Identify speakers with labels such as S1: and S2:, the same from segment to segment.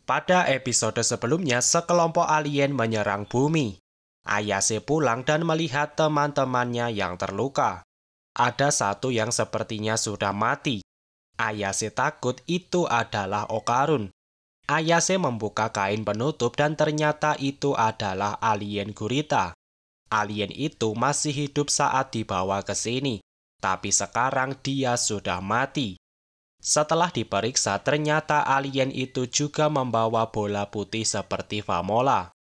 S1: Pada episode sebelumnya, sekelompok alien menyerang bumi. Ayase pulang dan melihat teman-temannya yang terluka. Ada satu yang sepertinya sudah mati. Ayase takut itu adalah Okarun. Ayase membuka kain penutup dan ternyata itu adalah alien gurita. Alien itu masih hidup saat dibawa ke sini, tapi sekarang dia sudah mati. Setelah diperiksa, ternyata alien itu juga membawa bola putih seperti Famola.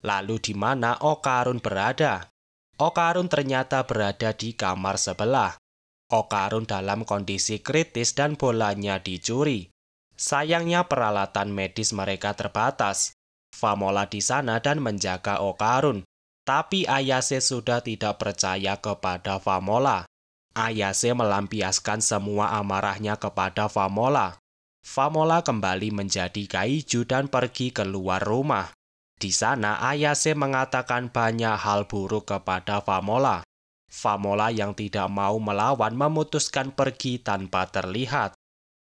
S1: Lalu di mana Okarun berada? Okarun ternyata berada di kamar sebelah. Okarun dalam kondisi kritis dan bolanya dicuri. Sayangnya peralatan medis mereka terbatas. Famola di sana dan menjaga Okarun. Tapi Ayase sudah tidak percaya kepada Famola. Ayase melampiaskan semua amarahnya kepada Famola. Famola kembali menjadi kaiju dan pergi keluar rumah. Di sana Ayase mengatakan banyak hal buruk kepada Famola. Famola yang tidak mau melawan memutuskan pergi tanpa terlihat.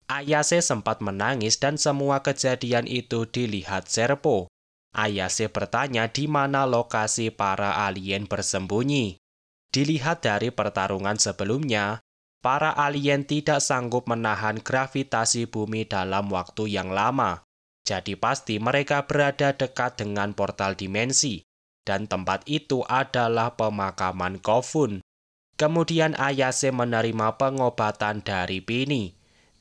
S1: Ayase sempat menangis dan semua kejadian itu dilihat Serpo. Ayase bertanya di mana lokasi para alien bersembunyi. Dilihat dari pertarungan sebelumnya, para alien tidak sanggup menahan gravitasi bumi dalam waktu yang lama. Jadi pasti mereka berada dekat dengan portal dimensi, dan tempat itu adalah pemakaman Kofun. Kemudian Ayase menerima pengobatan dari Pini.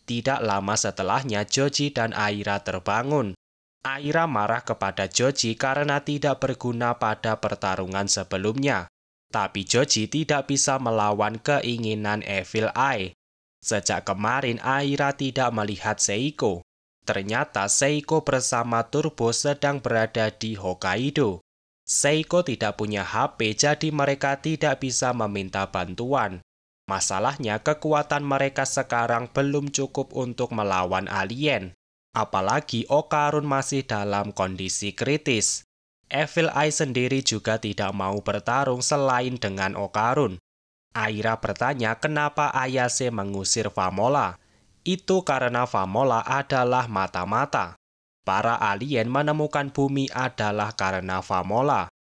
S1: Tidak lama setelahnya Joji dan Aira terbangun. Aira marah kepada Joji karena tidak berguna pada pertarungan sebelumnya. Tapi Joji tidak bisa melawan keinginan Evil Eye. Sejak kemarin Aira tidak melihat Seiko. Ternyata Seiko bersama Turbo sedang berada di Hokkaido. Seiko tidak punya HP, jadi mereka tidak bisa meminta bantuan. Masalahnya kekuatan mereka sekarang belum cukup untuk melawan alien. Apalagi Okarun masih dalam kondisi kritis. Evil Eye sendiri juga tidak mau bertarung selain dengan Okarun. Aira bertanya kenapa Ayase mengusir Famola. Itu karena Famola adalah mata-mata. Para alien menemukan bumi adalah karena Famola.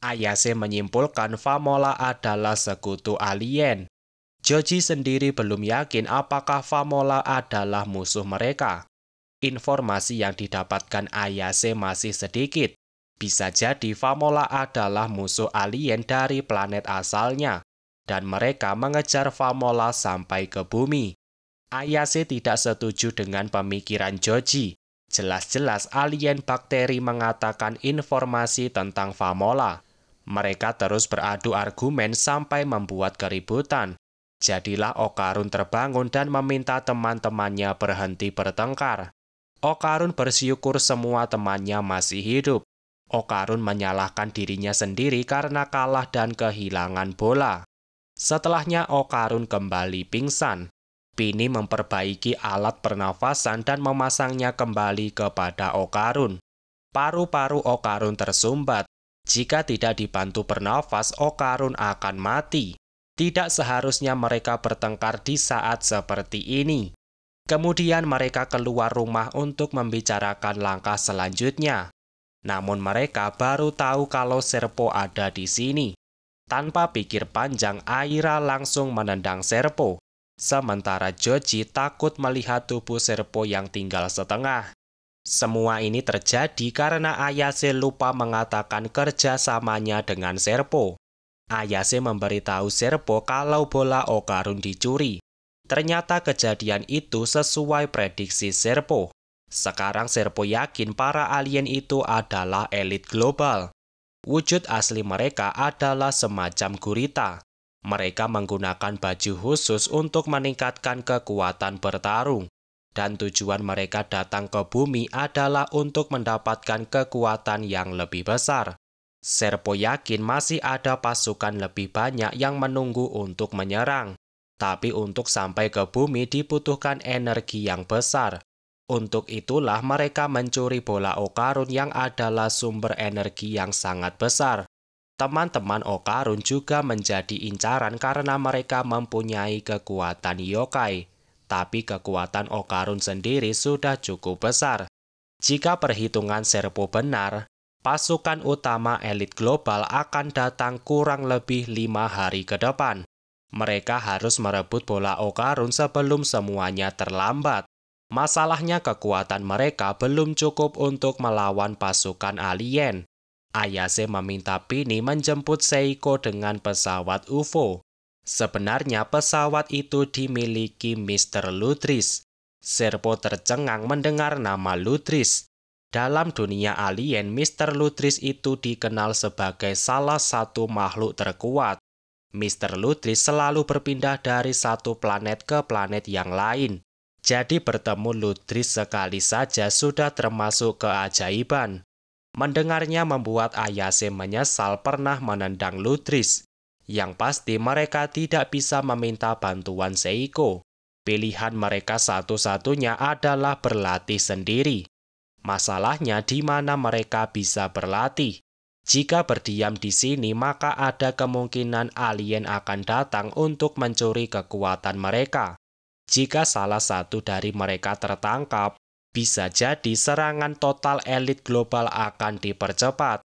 S1: Ayase menyimpulkan Famola adalah sekutu alien. Joji sendiri belum yakin apakah Famola adalah musuh mereka. Informasi yang didapatkan Ayase masih sedikit. Bisa jadi Famola adalah musuh alien dari planet asalnya, dan mereka mengejar Famola sampai ke bumi. Ayase tidak setuju dengan pemikiran Joji. Jelas-jelas alien bakteri mengatakan informasi tentang Famola. Mereka terus beradu argumen sampai membuat keributan. Jadilah Okarun terbangun dan meminta teman-temannya berhenti bertengkar. Okarun bersyukur semua temannya masih hidup. Okarun menyalahkan dirinya sendiri karena kalah dan kehilangan bola. Setelahnya Okarun kembali pingsan. Pini memperbaiki alat pernafasan dan memasangnya kembali kepada Okarun. Paru-paru Okarun tersumbat. Jika tidak dibantu bernafas, Okarun akan mati. Tidak seharusnya mereka bertengkar di saat seperti ini. Kemudian mereka keluar rumah untuk membicarakan langkah selanjutnya. Namun mereka baru tahu kalau Serpo ada di sini. Tanpa pikir panjang, Aira langsung menendang Serpo. Sementara Joji takut melihat tubuh Serpo yang tinggal setengah. Semua ini terjadi karena Ayase lupa mengatakan kerjasamanya dengan Serpo. Ayase memberitahu Serpo kalau bola Okarun dicuri. Ternyata kejadian itu sesuai prediksi Serpo. Sekarang Serpo yakin para alien itu adalah elit global. Wujud asli mereka adalah semacam gurita. Mereka menggunakan baju khusus untuk meningkatkan kekuatan bertarung. Dan tujuan mereka datang ke bumi adalah untuk mendapatkan kekuatan yang lebih besar. Serpo yakin masih ada pasukan lebih banyak yang menunggu untuk menyerang. Tapi untuk sampai ke bumi dibutuhkan energi yang besar. Untuk itulah mereka mencuri bola Okarun yang adalah sumber energi yang sangat besar. Teman-teman Okarun juga menjadi incaran karena mereka mempunyai kekuatan yokai. Tapi kekuatan Okarun sendiri sudah cukup besar. Jika perhitungan Serpo benar, pasukan utama elit global akan datang kurang lebih 5 hari ke depan. Mereka harus merebut bola Okarun sebelum semuanya terlambat. Masalahnya kekuatan mereka belum cukup untuk melawan pasukan alien. Ayase meminta Pini menjemput Seiko dengan pesawat UFO. Sebenarnya pesawat itu dimiliki Mr. Lutris. Serpo tercengang mendengar nama Lutris. Dalam dunia alien, Mr. Lutris itu dikenal sebagai salah satu makhluk terkuat. Mr. Lutris selalu berpindah dari satu planet ke planet yang lain. Jadi bertemu Lutris sekali saja sudah termasuk keajaiban. Mendengarnya membuat Ayase menyesal pernah menendang Lutris. Yang pasti mereka tidak bisa meminta bantuan Seiko. Pilihan mereka satu-satunya adalah berlatih sendiri. Masalahnya di mana mereka bisa berlatih. Jika berdiam di sini, maka ada kemungkinan alien akan datang untuk mencuri kekuatan mereka. Jika salah satu dari mereka tertangkap, bisa jadi serangan total elit global akan dipercepat.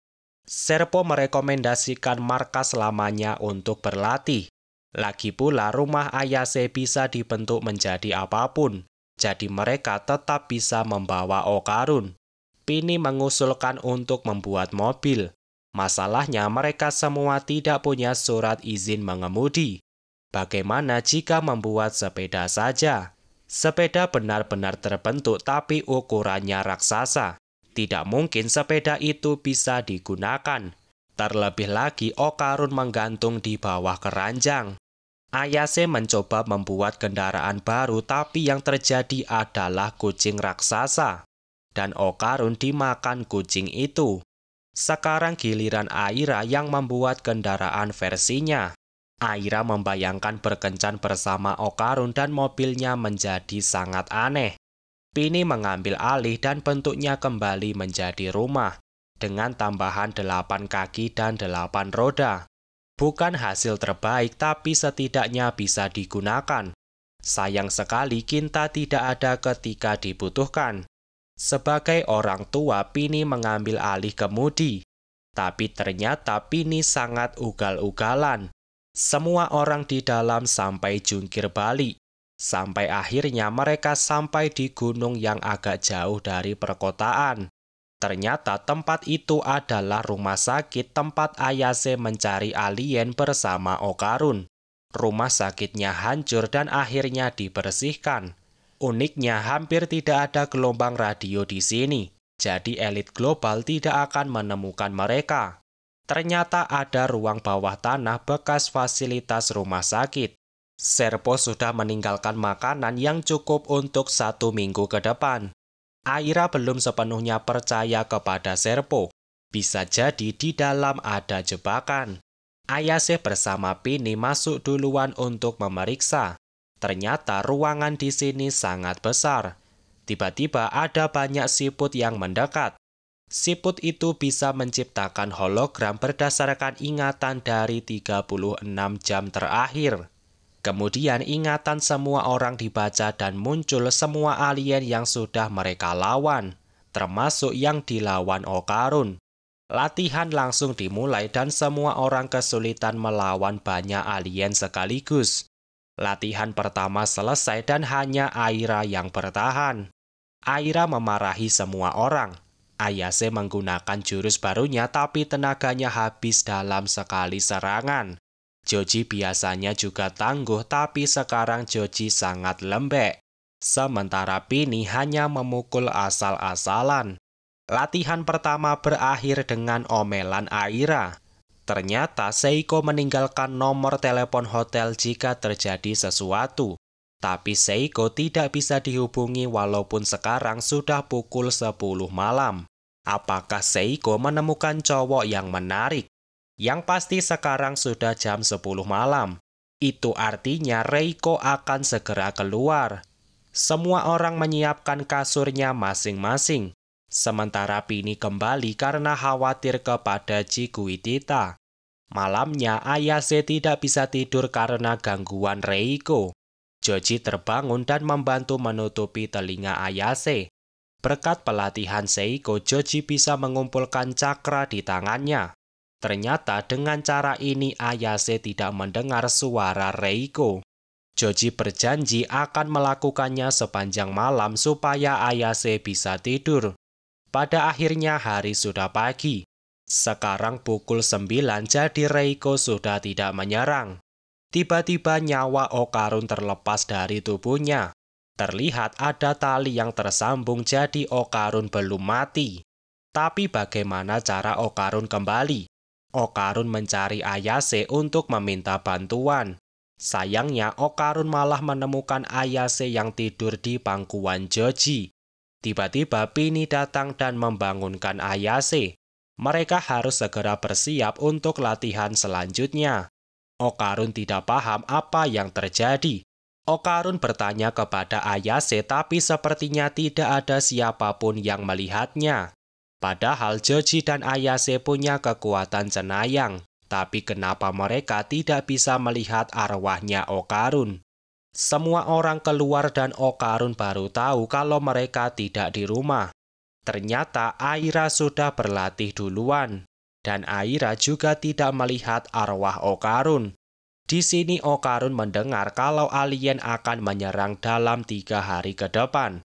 S1: Serpo merekomendasikan markas lamanya untuk berlatih. Lagi pula rumah Ayase bisa dibentuk menjadi apapun, jadi mereka tetap bisa membawa Okarun. Pini mengusulkan untuk membuat mobil. Masalahnya mereka semua tidak punya surat izin mengemudi. Bagaimana jika membuat sepeda saja? Sepeda benar-benar terbentuk tapi ukurannya raksasa. Tidak mungkin sepeda itu bisa digunakan. Terlebih lagi Okarun menggantung di bawah keranjang. Ayase mencoba membuat kendaraan baru tapi yang terjadi adalah kucing raksasa. Dan Okarun dimakan kucing itu. Sekarang giliran Aira yang membuat kendaraan versinya. Aira membayangkan berkencan bersama Okarun dan mobilnya menjadi sangat aneh. Pini mengambil alih dan bentuknya kembali menjadi rumah. Dengan tambahan 8 kaki dan 8 roda. Bukan hasil terbaik, tapi setidaknya bisa digunakan. Sayang sekali Kinta tidak ada ketika dibutuhkan. Sebagai orang tua, Pini mengambil alih kemudi. Tapi ternyata Pini sangat ugal-ugalan. Semua orang di dalam sampai jungkir balik. Sampai akhirnya mereka sampai di gunung yang agak jauh dari perkotaan. Ternyata tempat itu adalah rumah sakit tempat Ayase mencari alien bersama Okarun. Rumah sakitnya hancur dan akhirnya dibersihkan. Uniknya hampir tidak ada gelombang radio di sini, jadi elit global tidak akan menemukan mereka. Ternyata ada ruang bawah tanah bekas fasilitas rumah sakit. Serpo sudah meninggalkan makanan yang cukup untuk 1 minggu ke depan. Aira belum sepenuhnya percaya kepada Serpo. Bisa jadi di dalam ada jebakan. Ayase bersama Pini masuk duluan untuk memeriksa. Ternyata ruangan di sini sangat besar. Tiba-tiba ada banyak siput yang mendekat. Siput itu bisa menciptakan hologram berdasarkan ingatan dari 36 jam terakhir. Kemudian ingatan semua orang dibaca dan muncul semua alien yang sudah mereka lawan, termasuk yang dilawan Okarun. Latihan langsung dimulai dan semua orang kesulitan melawan banyak alien sekaligus. Latihan pertama selesai dan hanya Aira yang bertahan. Aira memarahi semua orang. Ayase menggunakan jurus barunya tapi tenaganya habis dalam sekali serangan. Joji biasanya juga tangguh tapi sekarang Joji sangat lembek. Sementara Pini hanya memukul asal-asalan. Latihan pertama berakhir dengan omelan Aira. Ternyata Seiko meninggalkan nomor telepon hotel jika terjadi sesuatu. Tapi Seiko tidak bisa dihubungi walaupun sekarang sudah pukul 10 malam. Apakah Seiko menemukan cowok yang menarik? Yang pasti sekarang sudah jam 10 malam. Itu artinya Reiko akan segera keluar. Semua orang menyiapkan kasurnya masing-masing. Sementara Pini kembali karena khawatir kepada Chikuitita. Malamnya Ayase tidak bisa tidur karena gangguan Reiko. Joji terbangun dan membantu menutupi telinga Ayase. Berkat pelatihan Seiko, Joji bisa mengumpulkan cakra di tangannya. Ternyata dengan cara ini Ayase tidak mendengar suara Reiko. Joji berjanji akan melakukannya sepanjang malam supaya Ayase bisa tidur. Pada akhirnya hari sudah pagi. Sekarang pukul 9 jadi Reiko sudah tidak menyerang. Tiba-tiba nyawa Okarun terlepas dari tubuhnya. Terlihat ada tali yang tersambung jadi Okarun belum mati. Tapi bagaimana cara Okarun kembali? Okarun mencari Ayase untuk meminta bantuan. Sayangnya Okarun malah menemukan Ayase yang tidur di pangkuan Joji. Tiba-tiba Pini datang dan membangunkan Ayase. Mereka harus segera bersiap untuk latihan selanjutnya. Okarun tidak paham apa yang terjadi. Okarun bertanya kepada Ayase tapi sepertinya tidak ada siapapun yang melihatnya. Padahal Joji dan Ayase punya kekuatan cenayang. Tapi kenapa mereka tidak bisa melihat arwahnya Okarun? Semua orang keluar dan Okarun baru tahu kalau mereka tidak di rumah. Ternyata Aira sudah berlatih duluan. Dan Aira juga tidak melihat arwah Okarun. Di sini Okarun mendengar kalau alien akan menyerang dalam 3 hari ke depan.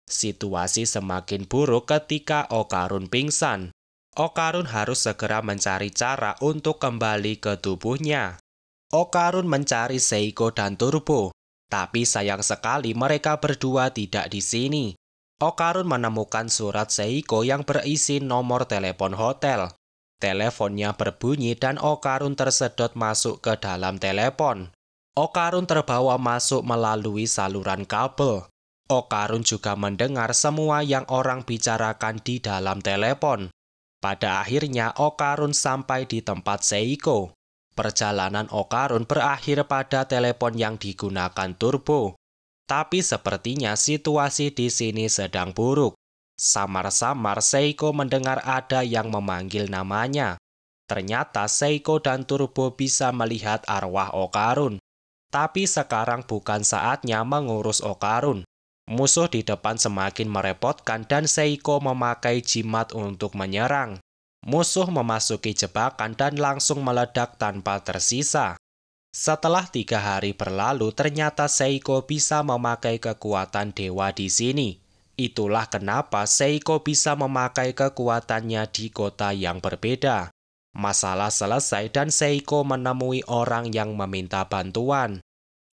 S1: Situasi semakin buruk ketika Okarun pingsan. Okarun harus segera mencari cara untuk kembali ke tubuhnya. Okarun mencari Seiko dan Turbo. Tapi sayang sekali mereka berdua tidak di sini. Okarun menemukan surat Seiko yang berisi nomor telepon hotel. Teleponnya berbunyi dan Okarun tersedot masuk ke dalam telepon. Okarun terbawa masuk melalui saluran kabel. Okarun juga mendengar semua yang orang bicarakan di dalam telepon. Pada akhirnya Okarun sampai di tempat Seiko. Perjalanan Okarun berakhir pada telepon yang digunakan Turbo. Tapi sepertinya situasi di sini sedang buruk. Samar-samar Seiko mendengar ada yang memanggil namanya. Ternyata Seiko dan Turbo bisa melihat arwah Okarun. Tapi sekarang bukan saatnya mengurus Okarun. Musuh di depan semakin merepotkan dan Seiko memakai jimat untuk menyerang. Musuh memasuki jebakan dan langsung meledak tanpa tersisa. Setelah 3 hari berlalu, ternyata Seiko bisa memakai kekuatan dewa di sini. Itulah kenapa Seiko bisa memakai kekuatannya di kota yang berbeda. Masalah selesai dan Seiko menemui orang yang meminta bantuan.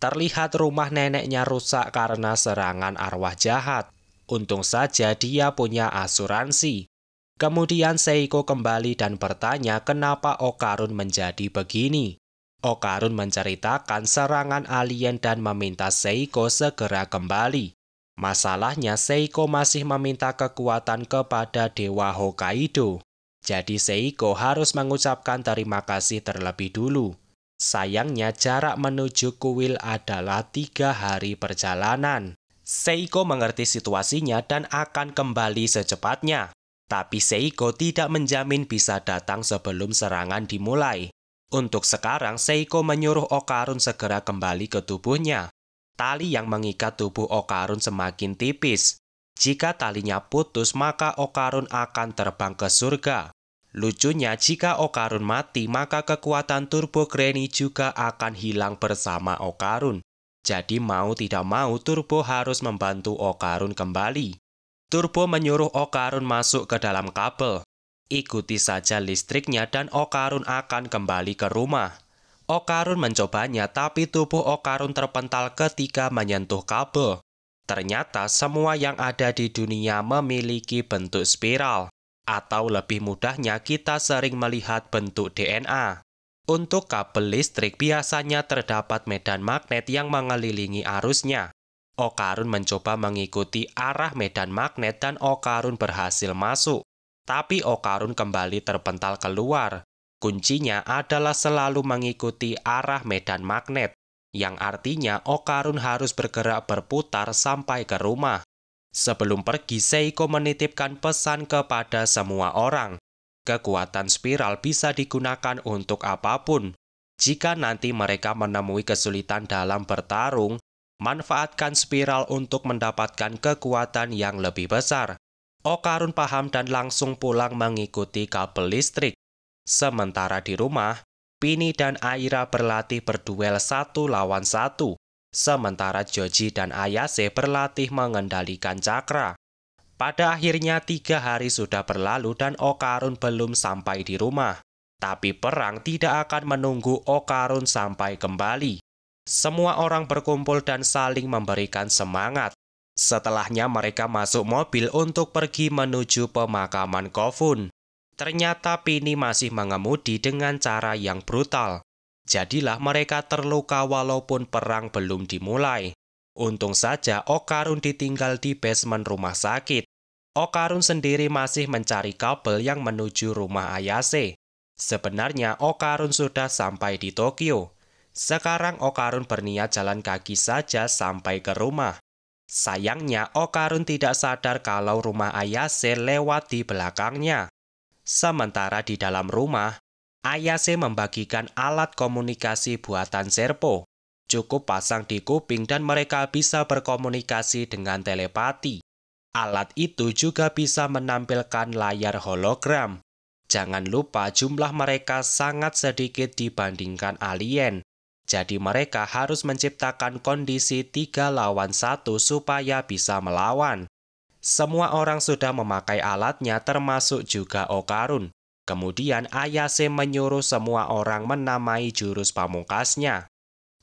S1: Terlihat rumah neneknya rusak karena serangan arwah jahat. Untung saja dia punya asuransi. Kemudian Seiko kembali dan bertanya kenapa Okarun menjadi begini. Okarun menceritakan serangan alien dan meminta Seiko segera kembali. Masalahnya Seiko masih meminta kekuatan kepada Dewa Hokkaido. Jadi Seiko harus mengucapkan terima kasih terlebih dulu. Sayangnya jarak menuju kuil adalah 3 hari perjalanan. Seiko mengerti situasinya dan akan kembali secepatnya. Tapi Seiko tidak menjamin bisa datang sebelum serangan dimulai. Untuk sekarang, Seiko menyuruh Okarun segera kembali ke tubuhnya. Tali yang mengikat tubuh Okarun semakin tipis. Jika talinya putus, maka Okarun akan terbang ke surga. Lucunya, jika Okarun mati, maka kekuatan Turbo Granny juga akan hilang bersama Okarun. Jadi mau tidak mau, Turbo harus membantu Okarun kembali. Turbo menyuruh Okarun masuk ke dalam kabel. Ikuti saja listriknya dan Okarun akan kembali ke rumah. Okarun mencobanya tapi tubuh Okarun terpental ketika menyentuh kabel. Ternyata semua yang ada di dunia memiliki bentuk spiral. Atau lebih mudahnya kita sering melihat bentuk DNA. Untuk kabel listrik biasanya terdapat medan magnet yang mengelilingi arusnya. Okarun mencoba mengikuti arah medan magnet dan Okarun berhasil masuk. Tapi Okarun kembali terpental keluar. Kuncinya adalah selalu mengikuti arah medan magnet, yang artinya Okarun harus bergerak berputar sampai ke rumah. Sebelum pergi, Seiko menitipkan pesan kepada semua orang. Kekuatan spiral bisa digunakan untuk apapun. Jika nanti mereka menemui kesulitan dalam bertarung, manfaatkan spiral untuk mendapatkan kekuatan yang lebih besar. Okarun paham dan langsung pulang mengikuti kabel listrik. Sementara di rumah, Pini dan Aira berlatih berduel 1 lawan 1, sementara Joji dan Ayase berlatih mengendalikan cakra. Pada akhirnya 3 hari sudah berlalu dan Okarun belum sampai di rumah. Tapi perang tidak akan menunggu Okarun sampai kembali. Semua orang berkumpul dan saling memberikan semangat. Setelahnya mereka masuk mobil untuk pergi menuju pemakaman Kofun. Ternyata Pini masih mengemudi dengan cara yang brutal. Jadilah mereka terluka walaupun perang belum dimulai. Untung saja Okarun ditinggal di basement rumah sakit. Okarun sendiri masih mencari kabel yang menuju rumah Ayase. Sebenarnya Okarun sudah sampai di Tokyo. Sekarang Okarun berniat jalan kaki saja sampai ke rumah. Sayangnya Okarun tidak sadar kalau rumah Ayase lewat di belakangnya. Sementara di dalam rumah, Ayase membagikan alat komunikasi buatan Serpo. Cukup pasang di kuping dan mereka bisa berkomunikasi dengan telepati. Alat itu juga bisa menampilkan layar hologram. Jangan lupa jumlah mereka sangat sedikit dibandingkan alien. Jadi mereka harus menciptakan kondisi 3 lawan 1 supaya bisa melawan. Semua orang sudah memakai alatnya termasuk juga Okarun. Kemudian Ayase menyuruh semua orang menamai jurus pamungkasnya.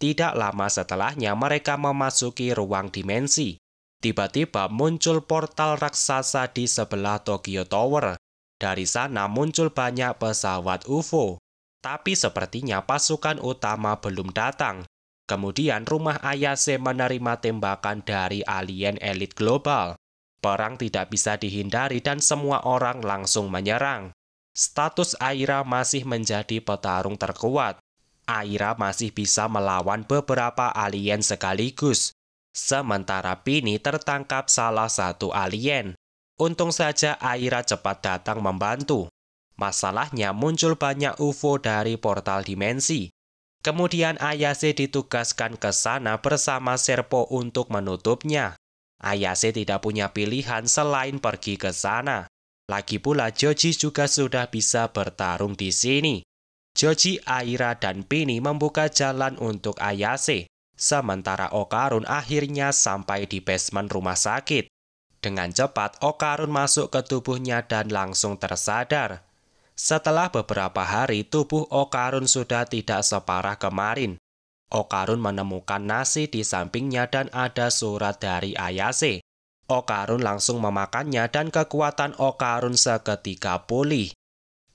S1: Tidak lama setelahnya mereka memasuki ruang dimensi. Tiba-tiba muncul portal raksasa di sebelah Tokyo Tower. Dari sana muncul banyak pesawat UFO. Tapi sepertinya pasukan utama belum datang. Kemudian rumah Ayase menerima tembakan dari alien elit global. Perang tidak bisa dihindari dan semua orang langsung menyerang. Status Aira masih menjadi petarung terkuat. Aira masih bisa melawan beberapa alien sekaligus. Sementara Pini tertangkap salah satu alien. Untung saja Aira cepat datang membantu. Masalahnya muncul banyak UFO dari portal dimensi. Kemudian Ayase ditugaskan ke sana bersama Serpo untuk menutupnya. Ayase tidak punya pilihan selain pergi ke sana. Lagi pula Joji juga sudah bisa bertarung di sini. Joji, Aira, dan Pini membuka jalan untuk Ayase. Sementara Okarun akhirnya sampai di basement rumah sakit. Dengan cepat Okarun masuk ke tubuhnya dan langsung tersadar. Setelah beberapa hari, tubuh Okarun sudah tidak separah kemarin. Okarun menemukan nasi di sampingnya dan ada surat dari Ayase. Okarun langsung memakannya dan kekuatan Okarun seketika pulih.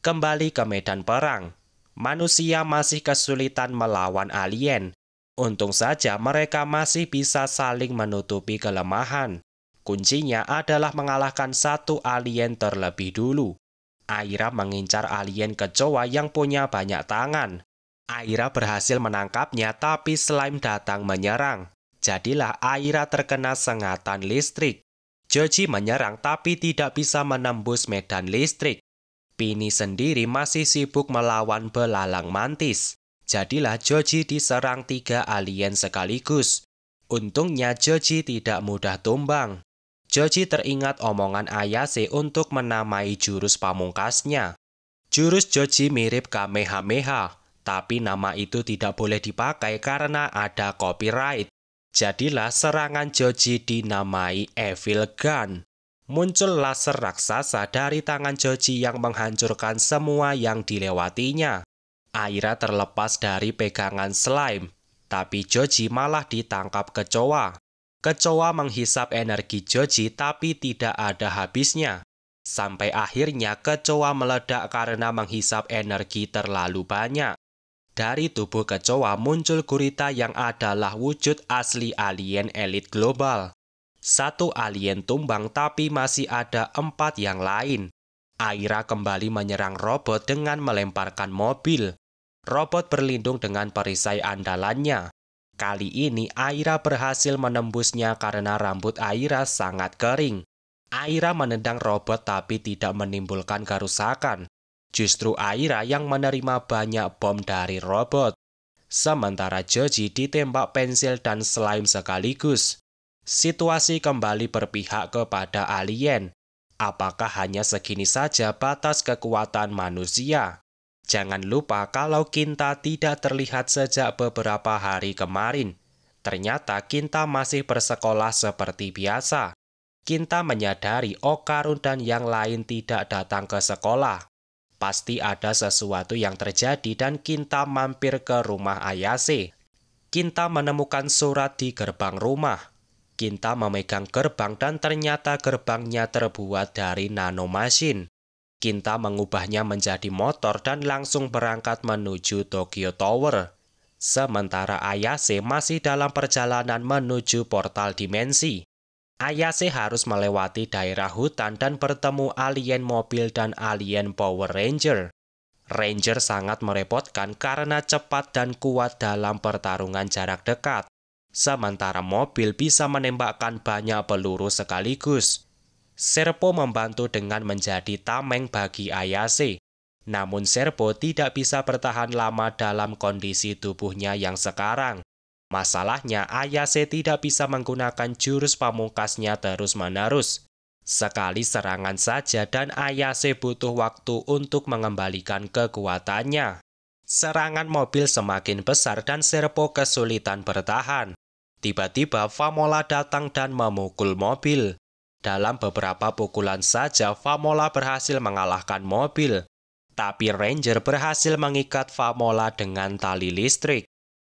S1: Kembali ke medan perang. Manusia masih kesulitan melawan alien. Untung saja mereka masih bisa saling menutupi kelemahan. Kuncinya adalah mengalahkan satu alien terlebih dulu. Aira mengincar alien kecoa yang punya banyak tangan. Aira berhasil menangkapnya tapi slime datang menyerang. Jadilah Aira terkena sengatan listrik. Joji menyerang tapi tidak bisa menembus medan listrik. Pini sendiri masih sibuk melawan belalang mantis. Jadilah Joji diserang 3 alien sekaligus. Untungnya Joji tidak mudah tumbang. Joji teringat omongan Ayase untuk menamai jurus pamungkasnya. Jurus Joji mirip Kamehameha, tapi nama itu tidak boleh dipakai karena ada copyright. Jadilah serangan Joji dinamai Evil Gun. Muncul laser raksasa dari tangan Joji yang menghancurkan semua yang dilewatinya. Aira terlepas dari pegangan slime, tapi Joji malah ditangkap kecoa. Kecoa menghisap energi Joji tapi tidak ada habisnya. Sampai akhirnya kecoa meledak karena menghisap energi terlalu banyak. Dari tubuh kecoa muncul gurita yang adalah wujud asli alien elit global. 1 alien tumbang tapi masih ada 4 yang lain. Aira kembali menyerang robot dengan melemparkan mobil. Robot berlindung dengan perisai andalannya. Kali ini Aira berhasil menembusnya karena rambut Aira sangat kering. Aira menendang robot tapi tidak menimbulkan kerusakan. Justru Aira yang menerima banyak bom dari robot. Sementara Joji ditembak pensil dan slime sekaligus. Situasi kembali berpihak kepada alien. Apakah hanya segini saja batas kekuatan manusia? Jangan lupa kalau Kinta tidak terlihat sejak beberapa hari kemarin. Ternyata Kinta masih bersekolah seperti biasa. Kinta menyadari Okarun dan yang lain tidak datang ke sekolah. Pasti ada sesuatu yang terjadi dan Kinta mampir ke rumah Ayase. Kinta menemukan surat di gerbang rumah. Kinta memegang gerbang dan ternyata gerbangnya terbuat dari nanomesin. Kinta mengubahnya menjadi motor dan langsung berangkat menuju Tokyo Tower. Sementara Ayase masih dalam perjalanan menuju portal dimensi. Ayase harus melewati daerah hutan dan bertemu alien mobil dan alien Power Ranger. Ranger sangat merepotkan karena cepat dan kuat dalam pertarungan jarak dekat. Sementara mobil bisa menembakkan banyak peluru sekaligus. Serpo membantu dengan menjadi tameng bagi Ayase. Namun Serpo tidak bisa bertahan lama dalam kondisi tubuhnya yang sekarang. Masalahnya Ayase tidak bisa menggunakan jurus pamungkasnya terus-menerus. Sekali serangan saja dan Ayase butuh waktu untuk mengembalikan kekuatannya. Serangan mobil semakin besar dan Serpo kesulitan bertahan. Tiba-tiba Famola datang dan memukul mobil. Dalam beberapa pukulan saja Famola berhasil mengalahkan mobil. Tapi Ranger berhasil mengikat Famola dengan tali listrik.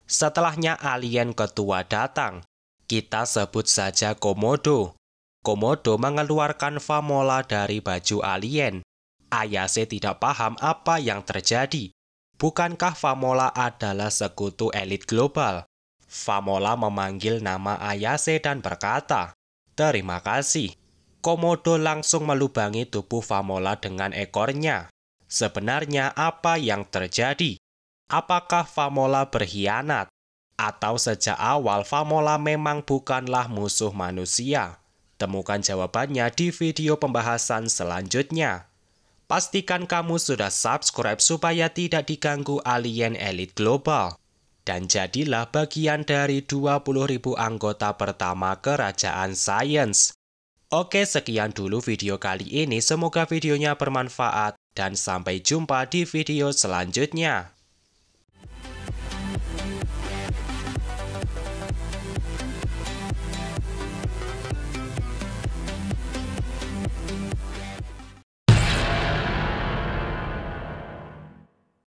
S1: Setelahnya alien ketua datang. Kita sebut saja Komodo. Komodo mengeluarkan Famola dari baju alien. Ayase tidak paham apa yang terjadi. Bukankah Famola adalah sekutu elit global? Famola memanggil nama Ayase dan berkata, "Terima kasih." Komodo langsung melubangi tubuh Famola dengan ekornya. Sebenarnya apa yang terjadi? Apakah Famola berkhianat? Atau sejak awal Famola memang bukanlah musuh manusia? Temukan jawabannya di video pembahasan selanjutnya. Pastikan kamu sudah subscribe supaya tidak diganggu alien elit global. Dan jadilah bagian dari 20.000 anggota pertama Kerajaan Sains. Oke, sekian dulu video kali ini. Semoga videonya bermanfaat dan sampai jumpa di video selanjutnya.